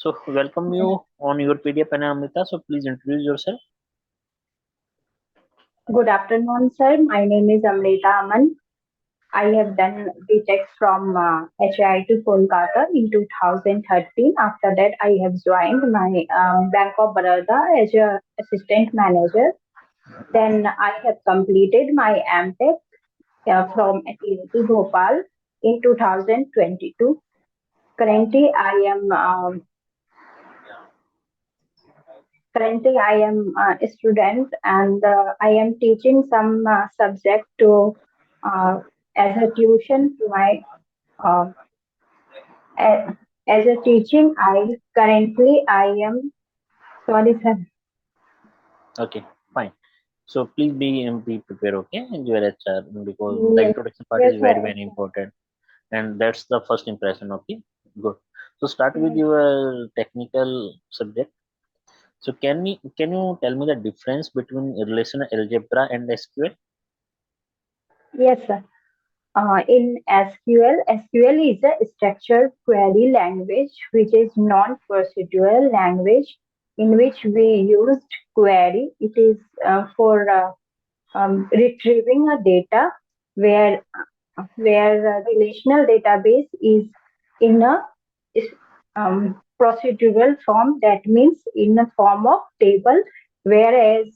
So welcome you on YourPedia Panamita. So please introduce yourself. Good afternoon, sir. My name is Amrita Aman. I have done B.Tech from HIIT Kolkata in 2013. After that, I have joined my Bank of Baroda as a assistant manager. Then I have completed my M.Tech from IIT Bhopal in 2022. Currently, I am a student and I am teaching some subject to as a tuition to my uh, a- as a teaching. I am sorry sir. Okay, fine. So please be prepared, okay, in your HR because the Yes, introduction part yes is sir. very important, and that's the first impression. Okay, good. So start with Yes, your technical subject. So can you tell me the difference between relational algebra and SQL? yes sir. In SQL is a structured query language which is non-procedural language in which we used query. It is for retrieving a data where relational database is in a procedural form, that means in a form of table, whereas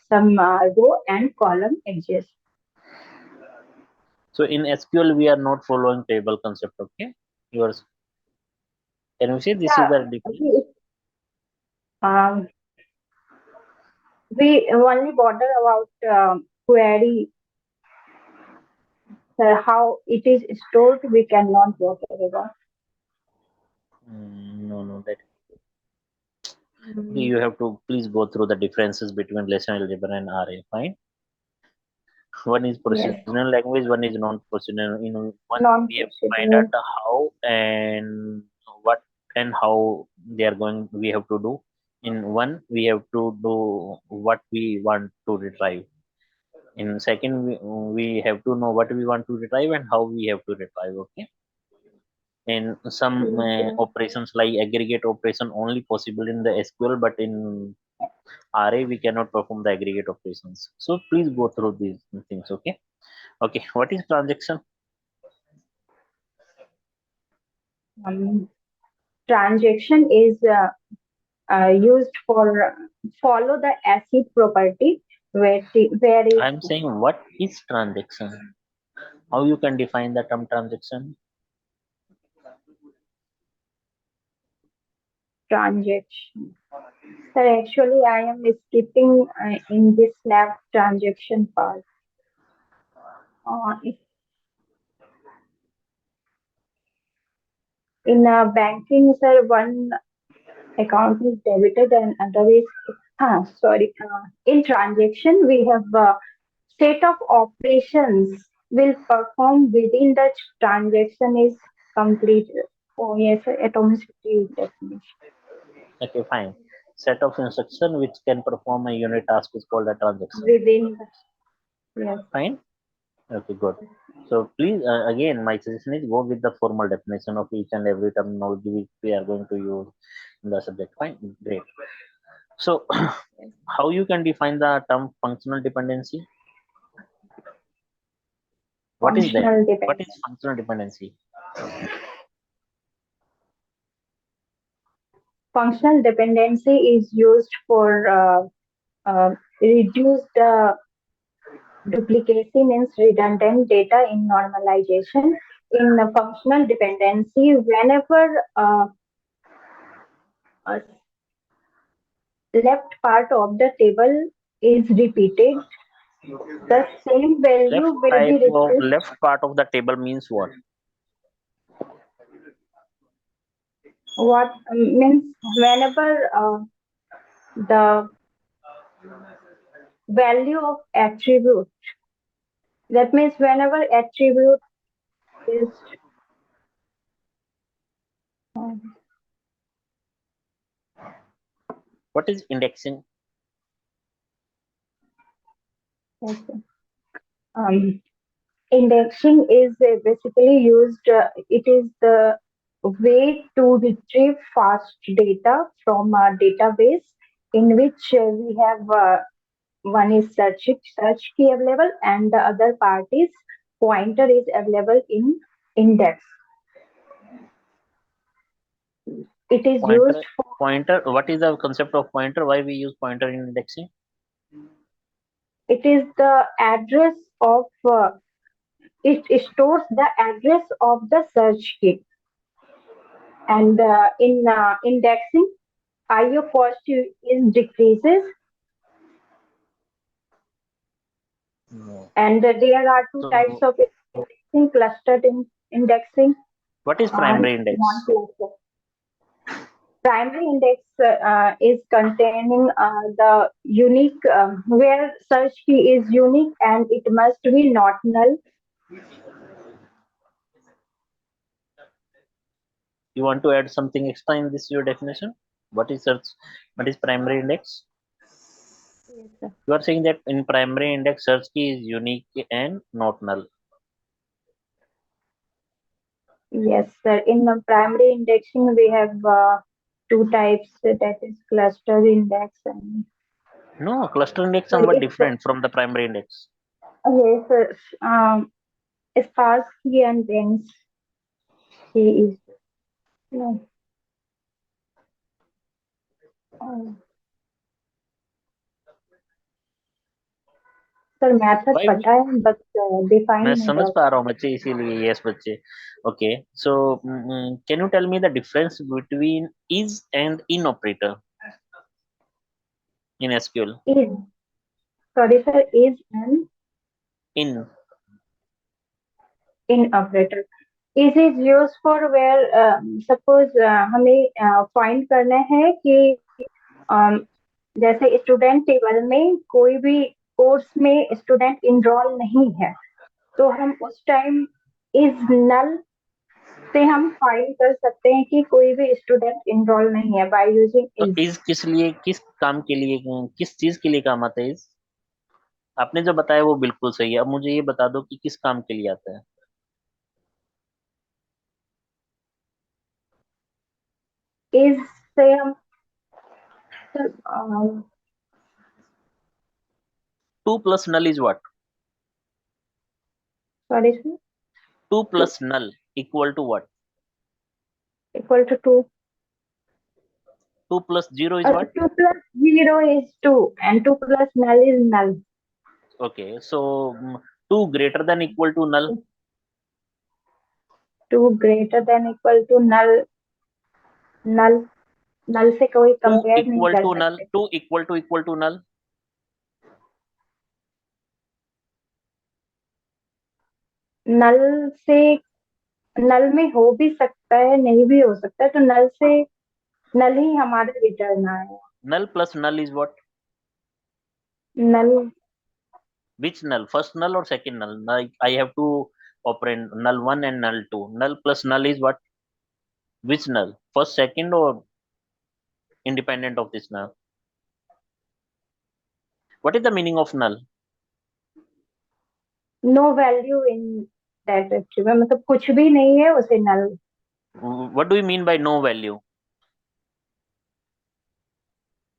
some row and column exist. So in SQL we are not following table concept. Okay, yours. Can you see this is Yeah, the difference? um, we only bother about query, how it is stored. We cannot bother about. No, that Mm, you have to please go through the differences between relational algebra and RA. Fine. One is yes, procedural language, one is non-procedural. In one, we have to find out non-procedural. the how and what and how they are going. We have to do. In one, we have to do what we want to retrieve. In second, we have to know what we want to retrieve and how we have to retrieve. Okay. And some Yes, sir. operations like aggregate operation only possible in the SQL, but in RA we cannot perform the aggregate operations. So please go through these things. Okay. Okay. What is transaction? Um, Transaction is used for follow the acid property where is I'm saying what is transaction? How you can define the term transaction? transaction. So actually, I am skipping in this lab transaction part. If in banking, sir, one account is debited and other is sorry. In transaction, we have set of operations will perform within the transaction is completed. Oh yes, atomicity definition. Okay, fine. Set of instruction which can perform a unit task is called a transaction. Within the, yes. Fine. Okay, good. So please again, my suggestion is go with the formal definition of each and every terminology which we are going to use in the subject. Fine, great. So how you can define the term functional dependency? What is that? Functional What dependence. is functional dependency? Functional dependency is used for reduce the duplicacy, means redundant data in normalization. In functional dependency, whenever a left part of the table is repeated, the same Left value will be type of repeated. left part of the table means what? What means whenever the value of attribute, that means whenever attribute is uh, What is indexing? okay. um, Indexing is basically used, it is the way to retrieve fast data from a database in which we have one is search key available and the other part is pointer is available in index. It is used for Pointer. What is the concept of pointer? Why we use pointer in indexing? it is the address of it stores the address of the search key, and in indexing IO cost is decreases, No. and there are two types So, of indexing: clustered indexing what is and primary index? non-clustered. Primary index is containing the unique where search key is unique and it must be not null. You want to add something extra in this your definition? What is search? What is primary index? Yes, sir. You are saying that in primary index search key is unique and not null. Yes, sir. In the primary indexing, we have two types, that is cluster index and No, cluster index well, somewhat it's different from the primary index. yes, sir. Sparse key and dense key is no. uh, sir method Why पता है but define मैं नहीं समझ कर पा रहा सकते. हूँ बच्चे इसीलिए यस बच्चे okay so can you tell me the difference between is and in operator in SQL Is sorry sir, is an in in operator. Is used for where suppose हमें फाइंड करना है कि um, जैसे student table में कोई भी course में student enrol नहीं है, तो हम उस टाइम इज नल से हम फाइंड कर सकते हैं कि कोई भी स्टूडेंट इनरोल नहीं है बाय यूजिंग तो इज. इज किस लिए किस काम के लिए किस चीज के लिए काम आता है इज आपने जो बताया वो बिल्कुल सही है अब मुझे ये बता दो कि किस काम के लिए आता है इज से हम two plus null is what sorry sir, two plus null equal to what equal to two. Two plus zero is what 2 plus 0 is 2 and 2 plus null is null. Okay so two greater than equal to null 2 greater than equal to null. null null से कोई to compare नहीं equal कर to null सकते. Two equal to नल नल से नल में हो भी सकता है, नहीं भी हो सकता है, तो नल से नल ही हमारा रिटर्न आएगा. null plus null is what null which null first null or second null like I have to operand null 1 and null 2 null plus null is what which null first second or independent of this null what is the meaning of null no value in that actually मतलब कुछ भी नहीं है उसे null. what do you mean by no value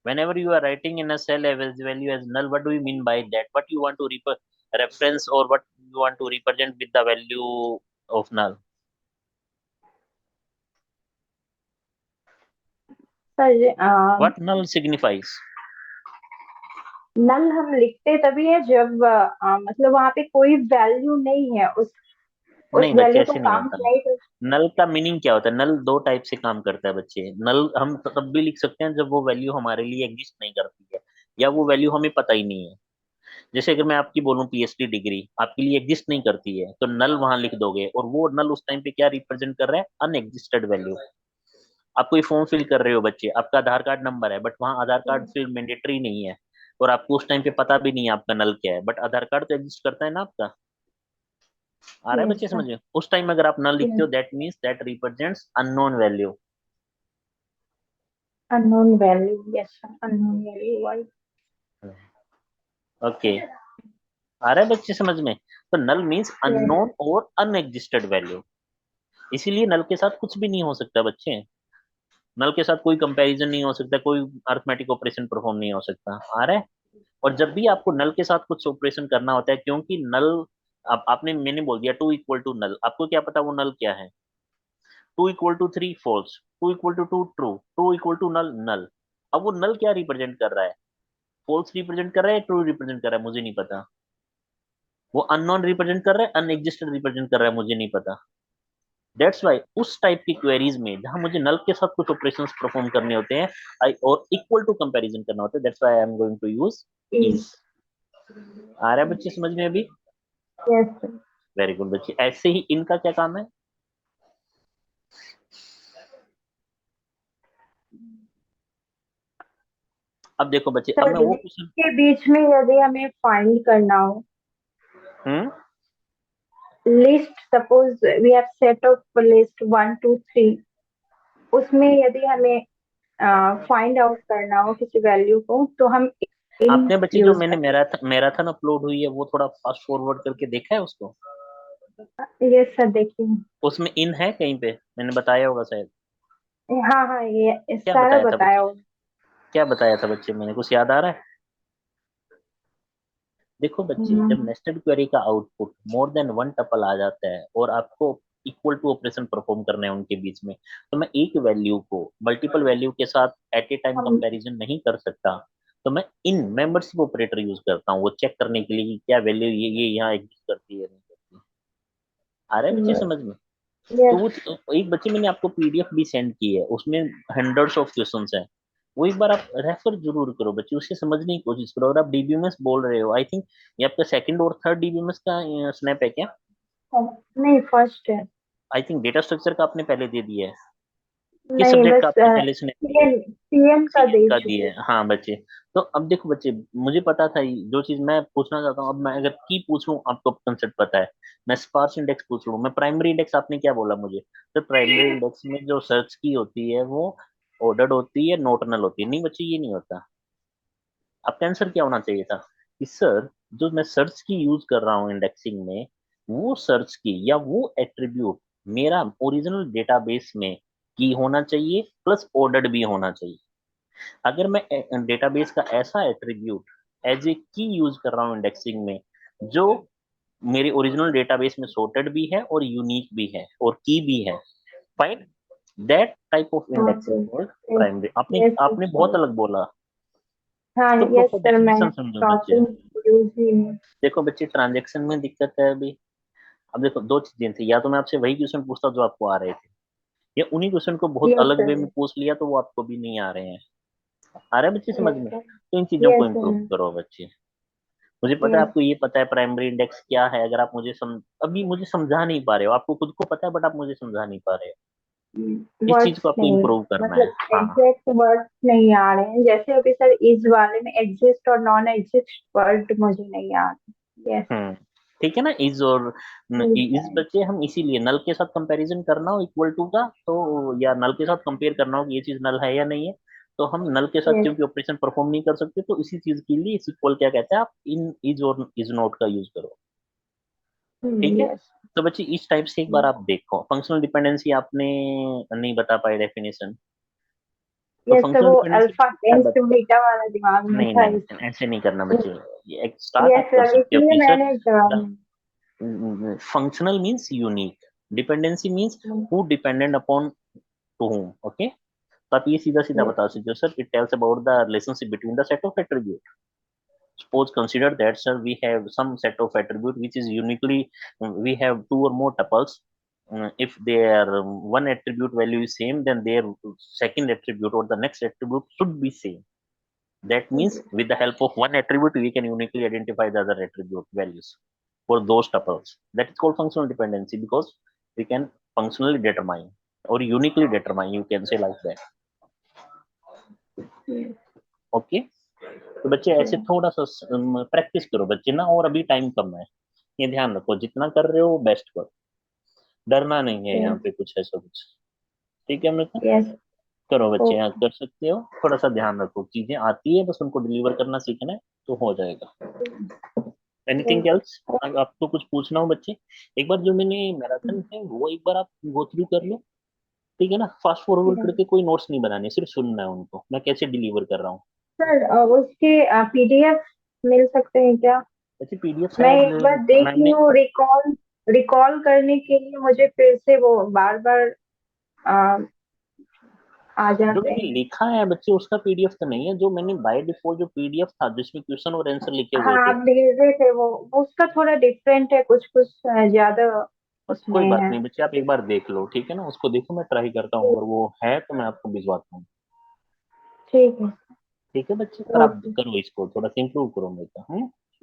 whenever you are writing in a cell as value as null what do you mean by that what you want to reference or what you want to represent with the value of null sir what null signifies नल हम लिखते तभी है जब मतलब वहां पे कोई value नहीं है, उस नहीं बच्चे वैल्यू को ऐसे नहीं काउंट होता नहीं कर. नल का मीनिंग क्या होता है नल दो टाइप से काम करता है बच्चे नल हम तब भी लिख सकते हैं जब वो वैल्यू हमारे लिए एग्जिस्ट नहीं करती है या वो वैल्यू हमें पता ही नहीं है जैसे अगर मैं आपकी बोलूं पीएचडी डिग्री आपके लिए एग्जिस्ट नहीं करती है तो नल वहां लिख दोगे और वो नल उस टाइम पे क्या रिप्रेजेंट कर रहा है अनएग्जिस्टेड वैल्यू आप कोई फॉर्म फिल कर रहे हो बच्चे आपका आधार कार्ड नंबर है बट वहाँ आधार कार्ड फिल मैंडेटरी नहीं है और आपको उस टाइम पे पता भी नहीं है आपका नल क्या है बट आधार कार्ड तो एग्जिस्ट करता है ना आपका आ रहा है यस बच्चे सर. समझ में उस टाइम अगर आप नल लिखते यस. हो that means that represents unknown value unknown value. Yes sir, unknown value. Why. Okay आ रहा है बच्चे समझ में तो नल मीन्स यस. अननोन और अनएग्जिस्टेड वैल्यू इसीलिए नल के साथ कुछ भी नहीं हो सकता बच्चे। नल के साथ कोई कंपैरिजन नहीं हो सकता, कोई अर्थमेटिक ऑपरेशन परफॉर्म नहीं हो सकता। आ रहा है। और जब भी आपको नल के साथ कुछ ऑपरेशन करना होता है, क्योंकि नल, अब आपने, मैंने बोल दिया 2 = नल, आपको क्या पता वो नल क्या है? 2 = 3 फॉल्स, 2 = 2 ट्रू, 2 = नल नल। अब वो नल क्या रिप्रेजेंट कर रहा है? फॉल्स रिप्रेजेंट कर रहा है, ट्रू रिप्रेजेंट कर रहा है, मुझे नहीं पता। वो अननोन रिप्रेजेंट कर रहा है, अनएग्जिस्टेड रिप्रेजेंट कर रहा है, मुझे नहीं पता। दैट्स वाई उस टाइप की क्वेरीज में जहां मुझे नल के साथ कुछ ऑपरेशंस परफॉर्म करने होते हैं, आई और इक्वल टू कंपैरिजन करना होता है, that's why I am going to use is. आ रहा है बच्चे समझ में अभी? Yes sir. वेरी गुड बच्चे। ऐसे ही इनका क्या काम है? अब देखो बच्चे, अब सर मैं वो लिस्ट क्वेश्चन। के बीच में यदि हमें फाइंड करना हो, hmm. List suppose we have set of list 1 2 3, उसमें यदि हमें फाइंड आउट करना हो किसी वैल्यू को, तो हम इन आपने बच्चे जो यूज मैंने करते मैराथन अपलोड हुई है वो थोड़ा फास्ट फॉरवर्ड करके देखा है उसको? हैं। यस सर, देखिए। उसमें इन है कहीं पे? मैंने बताया होगा शायद। हाँ हाँ, ये क्या सारा बताया था बताया बच्चे? हो। क्या बताया था बच्चे, मैंने कुछ याद आ रहा है? देखो बच्चे, जब हम्म, नेस्टेड क्वेरी का output more than one tuple आ जाता है और आपको इक्वल टू ऑपरेशन परफॉर्म करने हैं उनके बीच में, तो मैं एक वैल्यू को मल्टीपल वैल्यू के साथ एट ए टाइम हम कंपैरिजन नहीं कर सकता। तो मैं इन मेंबरशिप ऑपरेटर यूज करता हूँ, वो चेक करने के लिए कि क्या वैल्यू ये यहाँ एग्जिस्ट करती है नहीं करती। आ रहा है बच्चे समझ में? तो यस। वो एक बच्चे, मैंने आपको पीडीएफ भी सेंड की है, उसमें हंड्रेड्स ऑफ क्वेश्चंस हैं। वो एक बार आप रेफर जरूर करो बच्चे, उससे समझने की कोशिश करो। अगर आप डीबीएमएस बोल रहे हो, आई थिंक ये आपका सेकंड और थर्ड डीबीएमएस का स्नैप है क्या? नहीं, फर्स्ट है। आई थिंक डेटा स्ट्रक्चर का आपने पहले दे दिया है। किस नहीं, सब्जेक्ट का बस आपने पहले स्नैप दिया है? सीएन का सीएन दे का चुके दिया हैं। है, हाँ बच्चे। तो अब देखो बच्चे, मुझे पता था जो चीज मैं पूछना चाहता हूँ, अब मैं अगर की पूछूं, आपको कंसेप्ट पता है। मैं स्पार्स इंडेक्स पूछ रहा हूँ, मैं प्राइमरी इंडेक्स, आपने क्या बोला मुझे? तो प्राइमरी इंडेक्स में जो सर्च की होती है वो ऑर्डर्ड होती है, नोटनल होती है। नहीं बच्चे, ये नहीं होता। आपका आंसर क्या होना चाहिए था कि सर, जो मैं सर्च की यूज कर रहा हूँ इंडेक्सिंग में, वो सर्च की या वो एट्रीब्यूट मेरा ओरिजिनल डेटाबेस में की होना चाहिए, प्लस ऑर्डर्ड भी होना चाहिए। अगर मैं डेटाबेस का ऐसा एट्रीब्यूट एज ए की यूज कर रहा हूँ इंडेक्सिंग में, जो मेरे ओरिजिनल डेटाबेस में सॉर्टेड भी है और यूनिक भी है और की भी है, fine, that type of index is okay. Called primary. आपने यस आपने बहुत अलग बोला। हाँ, इसको यस प्रॉपर सर, मैं डेफिनेशन समझो बच्चे। काफी यूज ही हूँ। देखो बच्चे, ट्रांजेक्शन में दिक्कत है अभी। अब देखो, दो चीजें थी, या तो मैं आपसे वही क्वेश्चन पूछता जो आपको आ रहे थे, या उन्हीं क्वेश्चन को बहुत यस अलग वे सर। में पूछ लिया तो वो आपको भी नहीं आ रहे हैं। आ रहा है बच्चे समझ यस में? सर। तो इन चीजों को यस इम्प्रूव सर। करो बच्चे। मुझे पता है यस। आपको ये पता है प्राइमरी इंडेक्स क्या है, अगर आप मुझे अभी मुझे समझा नहीं पा रहे हो, आपको खुद को पता है बट आप मुझे समझा नहीं पा रहे हो। इस चीज वर्ड्स को आपको नहीं, इम्प्रूव करना है। मतलब हाँ। एग्जैक्ट वर्ड्स नहीं आ रहे हैं, जैसे अभी सर इस वाले में एग्जिस्ट और नॉन एग्जिस्ट वर्ड मुझे नहीं आ रहे। यस। हम्म। ठीक है ना, इज और इज बच्चे, हम इसीलिए नल के साथ कंपैरिजन करना हो इक्वल टू का, तो या नल के साथ कंपेयर करना हो कि ये चीज नल है या नहीं है, तो हम नल के साथ यस। क्योंकि ऑपरेशन परफॉर्म नहीं कर सकते, तो इसी चीज के लिए इस इक्वल क्या कहते हैं, आप इन इज और इज नॉट का यूज करो। ठीक है। यस। तो बच्चे, इस टाइप से एक बार आप देखो, फंक्शनल डिपेंडेंसी आपने नहीं बता पाए डेफिनेशन। तो यस सर, फंक्शनल वो डिपेंडेंसी अल्फा क्या टेंस टू बता? बीटा वाला दिमाग में नहीं था नहीं इस। नहीं, ऐसे नहीं करना बच्चे। ये एक स्टार्ट यस आप कर सर, सकते हो इसलिए कि सर, मैंने जवाब functional means unique, dependency means नहीं। Who dependent upon to whom, okay. तो आप ये सीधा सीधा यस। बता सकते हो, sir it tells about the relationship between the set of attribute. Suppose consider that, sir, we have some set of attribute which is uniquely, we have two or more tuples. If their one attribute value is same, then their second attribute or the next attribute should be same. That means with the help of one attribute, we can uniquely identify the other attribute values for those tuples. That is called functional dependency because we can functionally determine or uniquely determine. You can say like that. Okay. तो बच्चे ऐसे थोड़ा सा practice करो बच्चे ना, और अभी टाइम कम है। ये ध्यान रखो, जितना कर रहे हो बेस्ट करो। डरना नहीं है यहाँ पे कुछ ऐसा कुछ। ठीक है अमृता? यस। करो बच्चे, यहाँ ओके। कर सकते हो। थोड़ा सा ध्यान रखो, चीजें आती है, बस उनको डिलीवर करना सीखना है, तो हो जाएगा। Anything else? आपको कुछ पूछना हो बच्चे? एक बार जो मैंने मैराथन है वो एक बार आप गो थ्रू कर लो, ठीक है ना? फास्ट फॉरवर्ड करके कोई नोट्स नहीं बनाने, सिर्फ सुनना है उनको मैं कैसे डिलीवर कर रहा हूँ। सर उसके पीडीएफ मिल सकते हैं क्या? वैसे पीडीएफ मैं शायद एक बार देख रही मैंने हूँ, रिकॉल रिकॉल करने के लिए मुझे फिर से वो बार बार आ जो जाते मैंने हैं। लिखा है बच्चे उसका पीडीएफ तो नहीं है, जो मैंने बाय डिफॉल्ट जो पीडीएफ था जिसमें क्वेश्चन और आंसर लिखे हाँ, हुए थे। आप भेजे थे वो उसका थोड़ा डिफरेंट है, कुछ कुछ ज्यादा उसमें कोई बात है। नहीं बच्चे, आप एक बार देख लो, ठीक है ना? उसको देखो, मैं ट्राई करता हूँ, अगर वो है तो मैं आपको भिजवाता हूँ। ठीक है। ठीक है बच्चे, पर आप ओके। करो इसको थोड़ा सा इंप्रूव करो बेटा।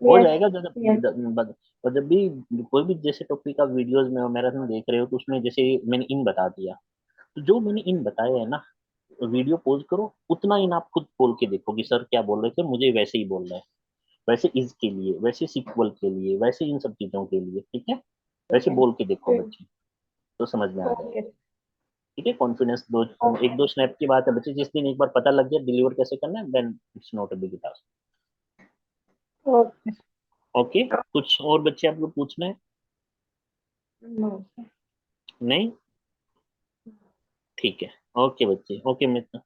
हो यस। जाएगा यस। और जब भी कोई भी जैसे टॉपिक आप वीडियोस में मैराथन देख रहे हो तो उसमें जैसे मैंने इन बता दिया, तो जो मैंने इन बताया है ना, वीडियो पॉज करो, उतना इन आप खुद बोल के देखो कि सर क्या बोल रहे थे, मुझे वैसे ही बोल रहा है, वैसे इज के लिए, वैसे सिक्वल के लिए, वैसे इन सब चीजों के लिए, ठीक है? वैसे ठीक है। बोल के देखो ठीक। बच्चे, तो समझ में आ ओके। जाएगा। ठीक है? कॉन्फिडेंस दो। ओके। एक दो स्नैप की बात है बच्चे, जिस दिन एक बार पता लग गया डिलीवर कैसे करना है, then it's not a big task. Okay. Okay, कुछ और बच्चे आपको पूछना है? नो। नहीं? ठीक है। ओके बच्चे, ओके मित्र।